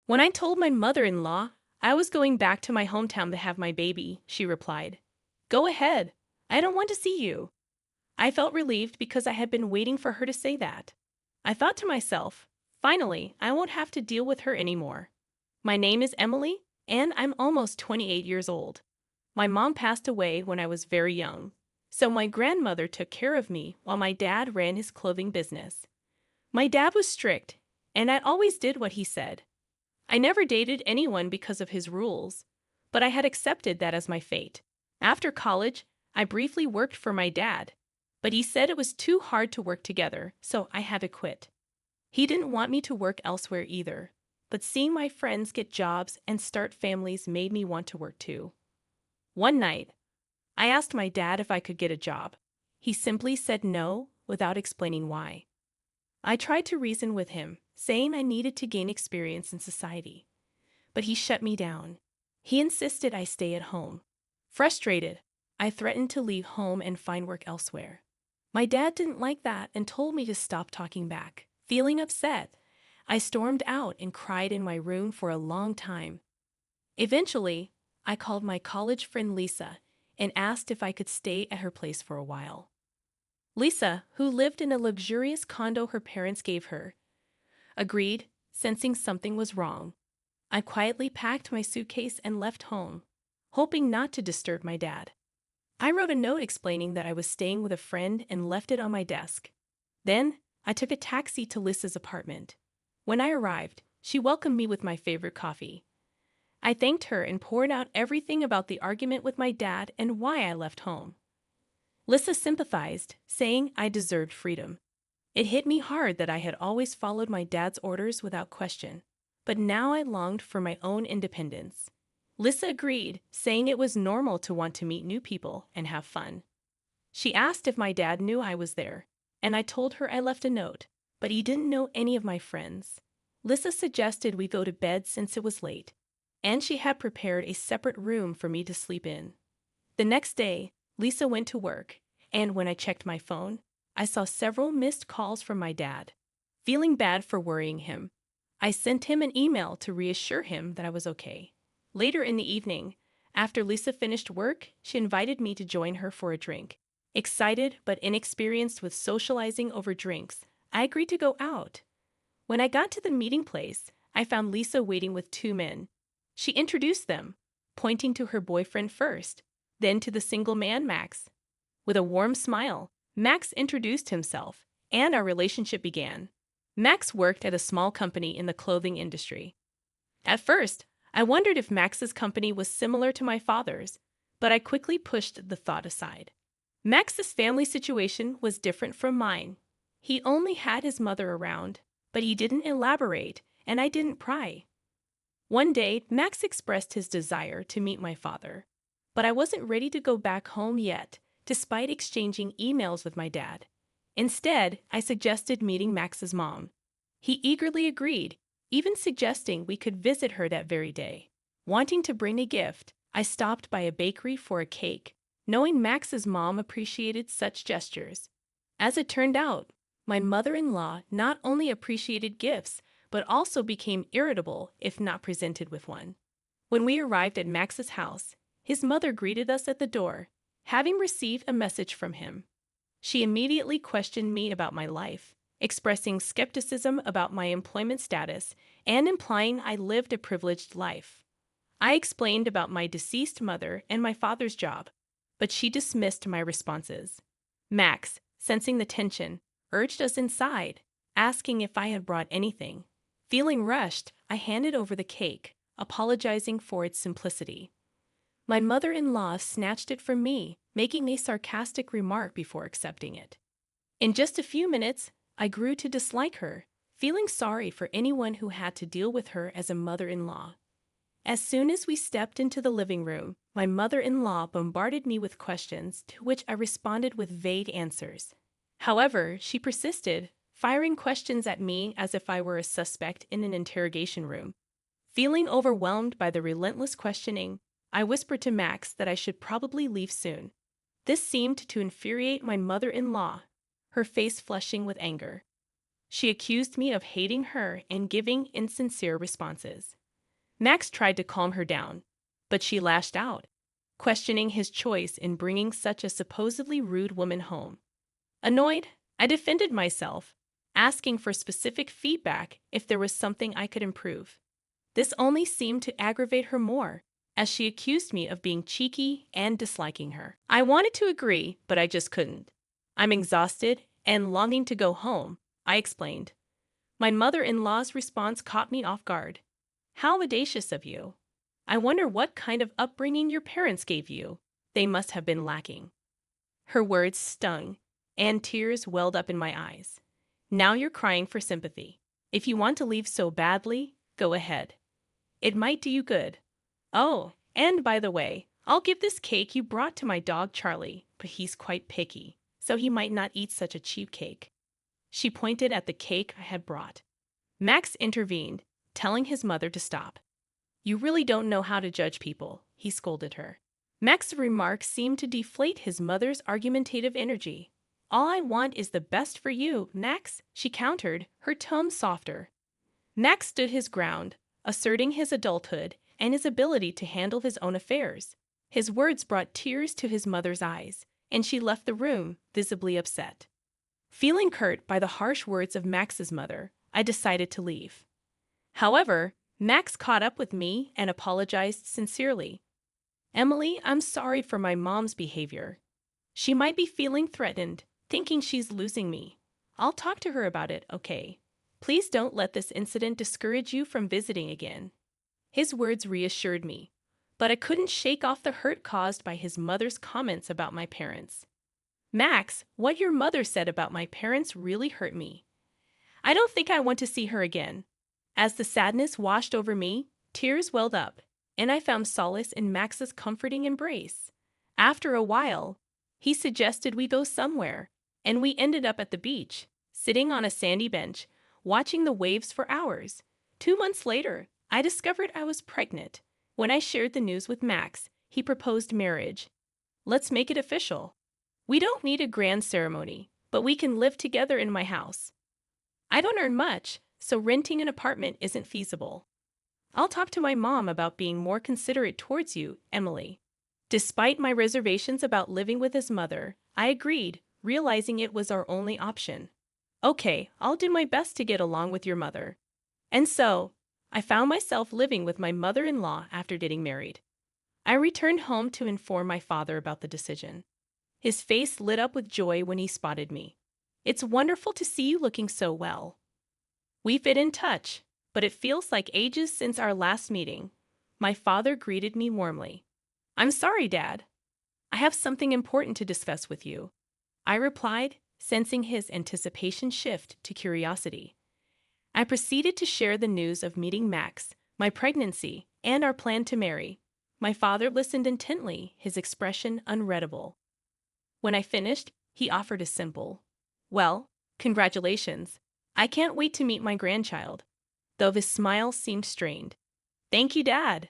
When I told my mother-in-law I was going back to my hometown to have my baby, she replied, "Go ahead. I don't want to see you." I felt relieved because I had been waiting for her to say that. I thought to myself, finally, I won't have to deal with her anymore. My name is Emily, and I'm almost 28 years old. My mom passed away when I was very young, so my grandmother took care of me while my dad ran his clothing business. My dad was strict, and I always did what he said. I never dated anyone because of his rules, but I had accepted that as my fate. After college, I briefly worked for my dad, but he said it was too hard to work together, so I had to quit. He didn't want me to work elsewhere either, but seeing my friends get jobs and start families made me want to work too. One night, I asked my dad if I could get a job. He simply said no without explaining why. I tried to reason with him, saying I needed to gain experience in society, but he shut me down. He insisted I stay at home. Frustrated, I threatened to leave home and find work elsewhere. My dad didn't like that and told me to stop talking back. Feeling upset, I stormed out and cried in my room for a long time. Eventually, I called my college friend Lisa and asked if I could stay at her place for a while. Lisa, who lived in a luxurious condo her parents gave her, agreed, sensing something was wrong. I quietly packed my suitcase and left home, hoping not to disturb my dad. I wrote a note explaining that I was staying with a friend and left it on my desk. Then, I took a taxi to Lisa's apartment. When I arrived, she welcomed me with my favorite coffee. I thanked her and poured out everything about the argument with my dad and why I left home. Lisa sympathized, saying I deserved freedom. It hit me hard that I had always followed my dad's orders without question, but now I longed for my own independence. Lisa agreed, saying it was normal to want to meet new people and have fun. She asked if my dad knew I was there, and I told her I left a note, but he didn't know any of my friends. Lisa suggested we go to bed since it was late, and she had prepared a separate room for me to sleep in. The next day, Lisa went to work, and when I checked my phone, I saw several missed calls from my dad. Feeling bad for worrying him, I sent him an email to reassure him that I was okay. Later in the evening, after Lisa finished work, she invited me to join her for a drink. Excited but inexperienced with socializing over drinks, I agreed to go out. When I got to the meeting place, I found Lisa waiting with two men. She introduced them, pointing to her boyfriend first, then to the single man, Max. With a warm smile, Max introduced himself, and our relationship began. Max worked at a small company in the clothing industry. At first, I wondered if Max's company was similar to my father's, but I quickly pushed the thought aside. Max's family situation was different from mine. He only had his mother around, but he didn't elaborate, and I didn't pry. One day, Max expressed his desire to meet my father, but I wasn't ready to go back home yet, despite exchanging emails with my dad. Instead, I suggested meeting Max's mom. He eagerly agreed, even suggesting we could visit her that very day. Wanting to bring a gift, I stopped by a bakery for a cake, knowing Max's mom appreciated such gestures. As it turned out, my mother-in-law not only appreciated gifts, but also became irritable if not presented with one. When we arrived at Max's house, his mother greeted us at the door, having received a message from him. She immediately questioned me about my life, expressing skepticism about my employment status and implying I lived a privileged life. I explained about my deceased mother and my father's job, but she dismissed my responses. Max, sensing the tension, urged us inside, asking if I had brought anything. Feeling rushed, I handed over the cake, apologizing for its simplicity. My mother-in-law snatched it from me, making a sarcastic remark before accepting it. In just a few minutes, I grew to dislike her, feeling sorry for anyone who had to deal with her as a mother-in-law. As soon as we stepped into the living room, my mother-in-law bombarded me with questions to which I responded with vague answers. However, she persisted, firing questions at me as if I were a suspect in an interrogation room. Feeling overwhelmed by the relentless questioning, I whispered to Max that I should probably leave soon. This seemed to infuriate my mother-in-law, her face flushing with anger. She accused me of hating her and giving insincere responses. Max tried to calm her down, but she lashed out, questioning his choice in bringing such a supposedly rude woman home. Annoyed, I defended myself, asking for specific feedback if there was something I could improve. This only seemed to aggravate her more, as she accused me of being cheeky and disliking her. I wanted to agree, but I just couldn't. I'm exhausted and longing to go home, I explained. My mother-in-law's response caught me off guard. How audacious of you. I wonder what kind of upbringing your parents gave you. They must have been lacking. Her words stung, and tears welled up in my eyes. Now you're crying for sympathy. If you want to leave so badly, go ahead. It might do you good. Oh, and by the way, I'll give this cake you brought to my dog Charlie, but he's quite picky, so he might not eat such a cheap cake. She pointed at the cake I had brought. Max intervened, telling his mother to stop. You really don't know how to judge people, he scolded her. Max's remarks seemed to deflate his mother's argumentative energy. All I want is the best for you, Max, she countered, her tone softer. Max stood his ground, asserting his adulthood and his ability to handle his own affairs. His words brought tears to his mother's eyes, and she left the room, visibly upset. Feeling hurt by the harsh words of Max's mother, I decided to leave. However, Max caught up with me and apologized sincerely. Emily, I'm sorry for my mom's behavior. She might be feeling threatened, thinking she's losing me. I'll talk to her about it, okay? Please don't let this incident discourage you from visiting again. His words reassured me, but I couldn't shake off the hurt caused by his mother's comments about my parents. Max, what your mother said about my parents really hurt me. I don't think I want to see her again. As the sadness washed over me, tears welled up, and I found solace in Max's comforting embrace. After a while, he suggested we go somewhere, and we ended up at the beach, sitting on a sandy bench, watching the waves for hours. 2 months later, I discovered I was pregnant. When I shared the news with Max, he proposed marriage. Let's make it official. We don't need a grand ceremony, but we can live together in my house. I don't earn much, so renting an apartment isn't feasible. I'll talk to my mom about being more considerate towards you, Emily. Despite my reservations about living with his mother, I agreed, realizing it was our only option. Okay, I'll do my best to get along with your mother. And so, I found myself living with my mother-in-law after getting married. I returned home to inform my father about the decision. His face lit up with joy when he spotted me. It's wonderful to see you looking so well. We've been in touch, but it feels like ages since our last meeting. My father greeted me warmly. I'm sorry, Dad. I have something important to discuss with you, I replied, sensing his anticipation shift to curiosity. I proceeded to share the news of meeting Max, my pregnancy, and our plan to marry. My father listened intently, his expression unreadable. When I finished, he offered a simple, "Well, congratulations. I can't wait to meet my grandchild," though his smile seemed strained. "Thank you, Dad.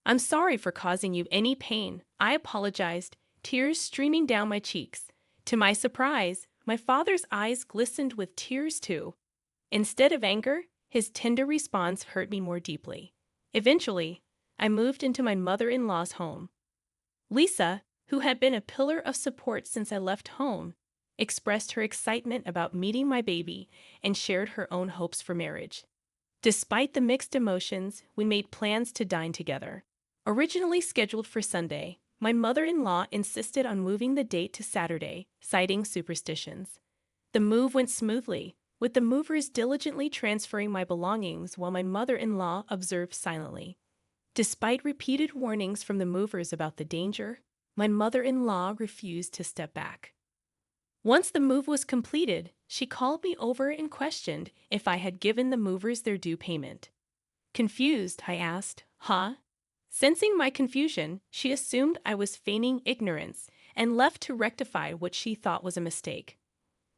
I'm sorry for causing you any pain," I apologized, tears streaming down my cheeks. To my surprise, my father's eyes glistened with tears too. Instead of anger, his tender response hurt me more deeply. Eventually, I moved into my mother-in-law's home. Lisa, who had been a pillar of support since I left home, expressed her excitement about meeting my baby and shared her own hopes for marriage. Despite the mixed emotions, we made plans to dine together. Originally scheduled for Sunday, my mother-in-law insisted on moving the date to Saturday, citing superstitions. The move went smoothly, with the movers diligently transferring my belongings while my mother-in-law observed silently. Despite repeated warnings from the movers about the danger, my mother-in-law refused to step back. Once the move was completed, she called me over and questioned if I had given the movers their due payment. Confused, I asked, "Huh?" Sensing my confusion, she assumed I was feigning ignorance and left to rectify what she thought was a mistake.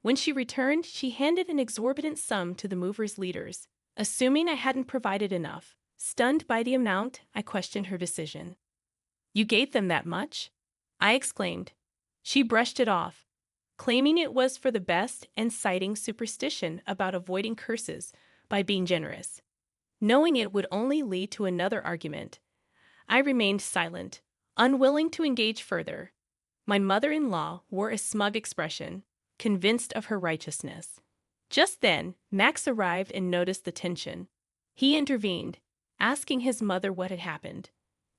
When she returned, she handed an exorbitant sum to the movers' leaders, assuming I hadn't provided enough. Stunned by the amount, I questioned her decision. "You gave them that much?" I exclaimed. She brushed it off. claiming it was for the best and citing superstition about avoiding curses by being generous. Knowing it would only lead to another argument, I remained silent, unwilling to engage further. My mother-in-law wore a smug expression, convinced of her righteousness. Just then, Max arrived and noticed the tension. He intervened, asking his mother what had happened.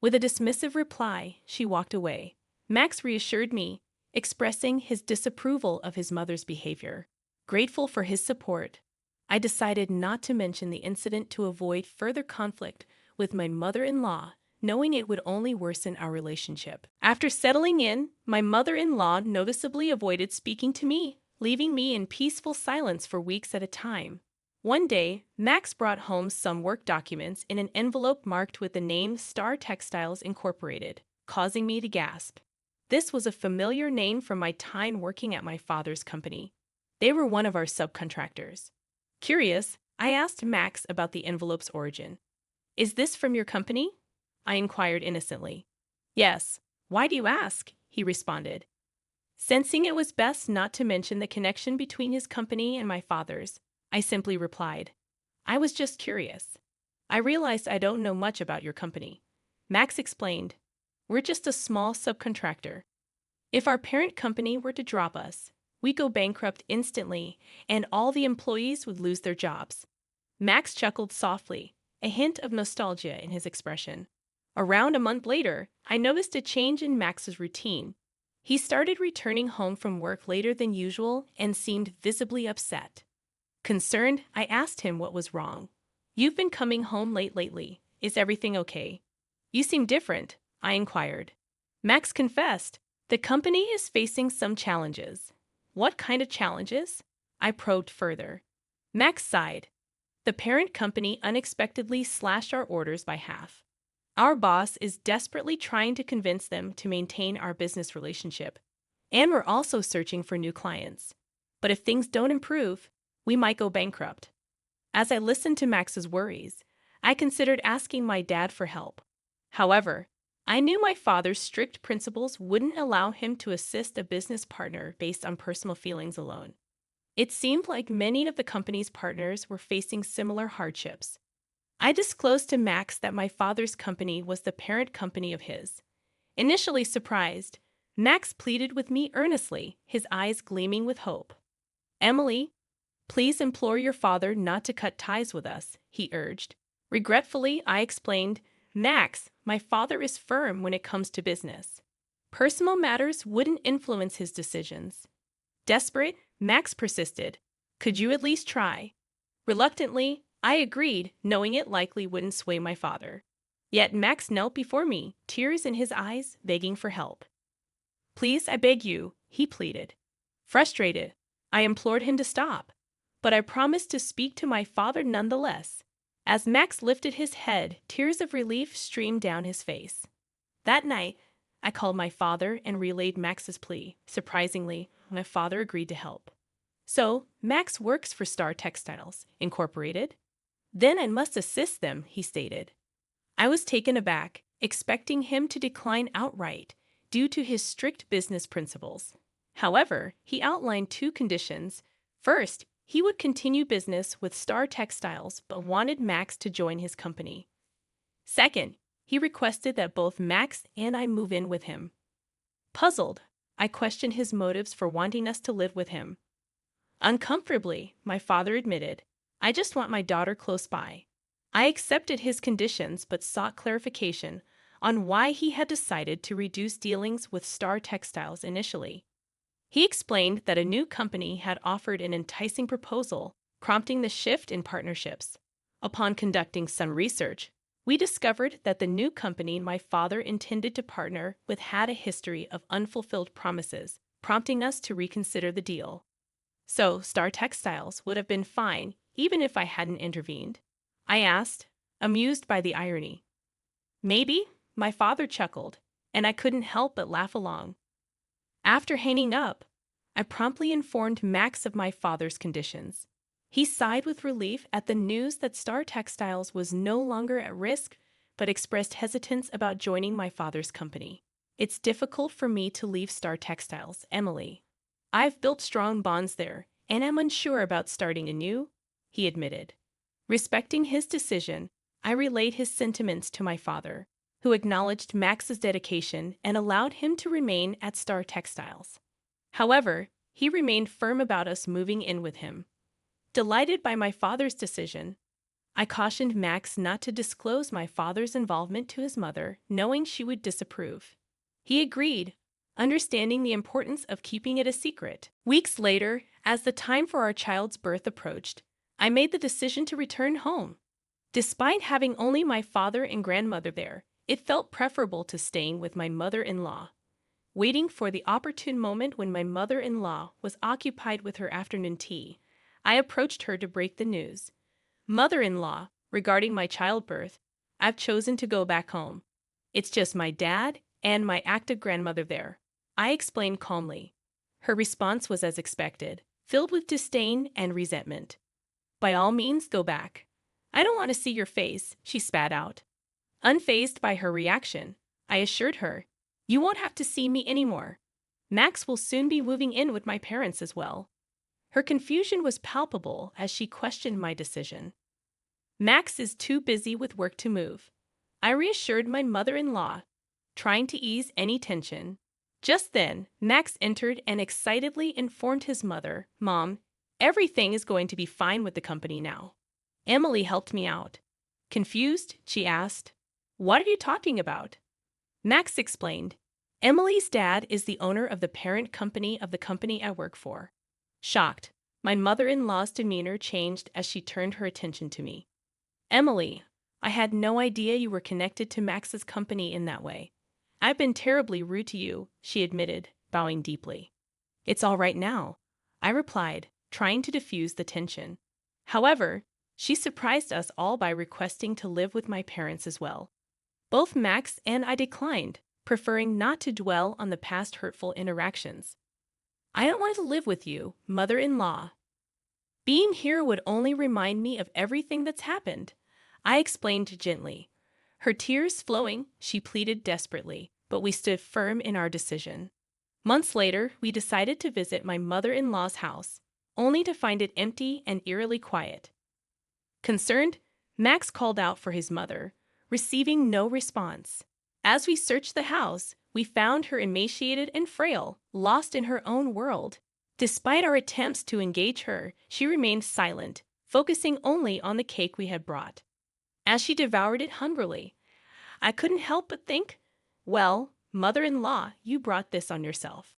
With a dismissive reply, she walked away. Max reassured me, expressing his disapproval of his mother's behavior. Grateful for his support, I decided not to mention the incident to avoid further conflict with my mother-in-law, knowing it would only worsen our relationship. After settling in, my mother-in-law noticeably avoided speaking to me, leaving me in peaceful silence for weeks at a time. One day, Max brought home some work documents in an envelope marked with the name Star Textiles Incorporated, causing me to gasp. This was a familiar name from my time working at my father's company. They were one of our subcontractors. Curious, I asked Max about the envelope's origin. "Is this from your company?" I inquired innocently. "Yes. Why do you ask?" he responded. Sensing it was best not to mention the connection between his company and my father's, I simply replied, "I was just curious. I realized I don't know much about your company." Max explained, "We're just a small subcontractor. If our parent company were to drop us, we go bankrupt instantly, and all the employees would lose their jobs." Max chuckled softly, a hint of nostalgia in his expression. Around a month later, I noticed a change in Max's routine. He started returning home from work later than usual and seemed visibly upset. Concerned, I asked him what was wrong. "You've been coming home late lately. Is everything okay?" "You seem different," I inquired. Max confessed, "The company is facing some challenges." "What kind of challenges?" I probed further. Max sighed. "The parent company unexpectedly slashed our orders by half. Our boss is desperately trying to convince them to maintain our business relationship. And we're also searching for new clients. But if things don't improve, we might go bankrupt." As I listened to Max's worries, I considered asking my dad for help. However, I knew my father's strict principles wouldn't allow him to assist a business partner based on personal feelings alone. It seemed like many of the company's partners were facing similar hardships. I disclosed to Max that my father's company was the parent company of his. Initially surprised, Max pleaded with me earnestly, his eyes gleaming with hope. "Emily, please implore your father not to cut ties with us," he urged. Regretfully, I explained, "Max, my father is firm when it comes to business. Personal matters wouldn't influence his decisions." Desperate, Max persisted. "Could you at least try?" Reluctantly, I agreed, knowing it likely wouldn't sway my father. Yet Max knelt before me, tears in his eyes, begging for help. "Please, I beg you," he pleaded. Frustrated, I implored him to stop, but I promised to speak to my father nonetheless. As Max lifted his head, tears of relief streamed down his face. That night, I called my father and relayed Max's plea. Surprisingly, my father agreed to help. "So, Max works for Star Textiles Incorporated? Then I must assist them," he stated. I was taken aback, expecting him to decline outright due to his strict business principles. However, he outlined two conditions. First, he would continue business with Star Textiles but wanted Max to join his company. Second, he requested that both Max and I move in with him. Puzzled, I questioned his motives for wanting us to live with him. Uncomfortably, my father admitted, "I just want my daughter close by." I accepted his conditions but sought clarification on why he had decided to reduce dealings with Star Textiles initially. He explained that a new company had offered an enticing proposal, prompting the shift in partnerships. Upon conducting some research, we discovered that the new company my father intended to partner with had a history of unfulfilled promises, prompting us to reconsider the deal. So, Star Textiles would have been fine even if I hadn't intervened? I asked, amused by the irony. "Maybe," my father chuckled, and I couldn't help but laugh along. After hanging up, I promptly informed Max of my father's conditions. He sighed with relief at the news that Star Textiles was no longer at risk, but expressed hesitance about joining my father's company. "It's difficult for me to leave Star Textiles, Emily. I've built strong bonds there, and am unsure about starting anew, he admitted. Respecting his decision, I relayed his sentiments to my father, who acknowledged Max's dedication and allowed him to remain at Star Textiles. However, he remained firm about us moving in with him. Delighted by my father's decision, I cautioned Max not to disclose my father's involvement to his mother, knowing she would disapprove. He agreed, understanding the importance of keeping it a secret. Weeks later, as the time for our child's birth approached, I made the decision to return home. Despite having only my father and grandmother there, it felt preferable to staying with my mother-in-law. Waiting for the opportune moment when my mother-in-law was occupied with her afternoon tea, I approached her to break the news. Mother-in-law, regarding my childbirth, I've chosen to go back home. It's just my dad and my active grandmother there, I explained calmly. Her response was as expected, filled with disdain and resentment. By all means, go back. I don't want to see your face, she spat out. Unfazed by her reaction, I assured her, you won't have to see me anymore. Max will soon be moving in with my parents as well. Her confusion was palpable as she questioned my decision. Max is too busy with work to move, I reassured my mother-in-law, trying to ease any tension. Just then, Max entered and excitedly informed his mother, Mom, everything is going to be fine with the company now. Emily helped me out. Confused, she asked, What are you talking about? Max explained, Emily's dad is the owner of the parent company of the company I work for. Shocked, my mother-in-law's demeanor changed as she turned her attention to me. Emily, I had no idea you were connected to Max's company in that way. I've been terribly rude to you, she admitted, bowing deeply. It's all right now, I replied, trying to diffuse the tension. However, she surprised us all by requesting to live with my parents as well. Both Max and I declined, preferring not to dwell on the past hurtful interactions. I don't want to live with you, mother-in-law. Being here would only remind me of everything that's happened, I explained gently. Her tears flowing, she pleaded desperately, but we stood firm in our decision. Months later, we decided to visit my mother-in-law's house, only to find it empty and eerily quiet. Concerned, Max called out for his mother, receiving no response. As we searched the house, we found her emaciated and frail, lost in her own world. Despite our attempts to engage her, she remained silent, focusing only on the cake we had brought. As she devoured it hungrily, I couldn't help but think, well, mother-in-law, you brought this on yourself.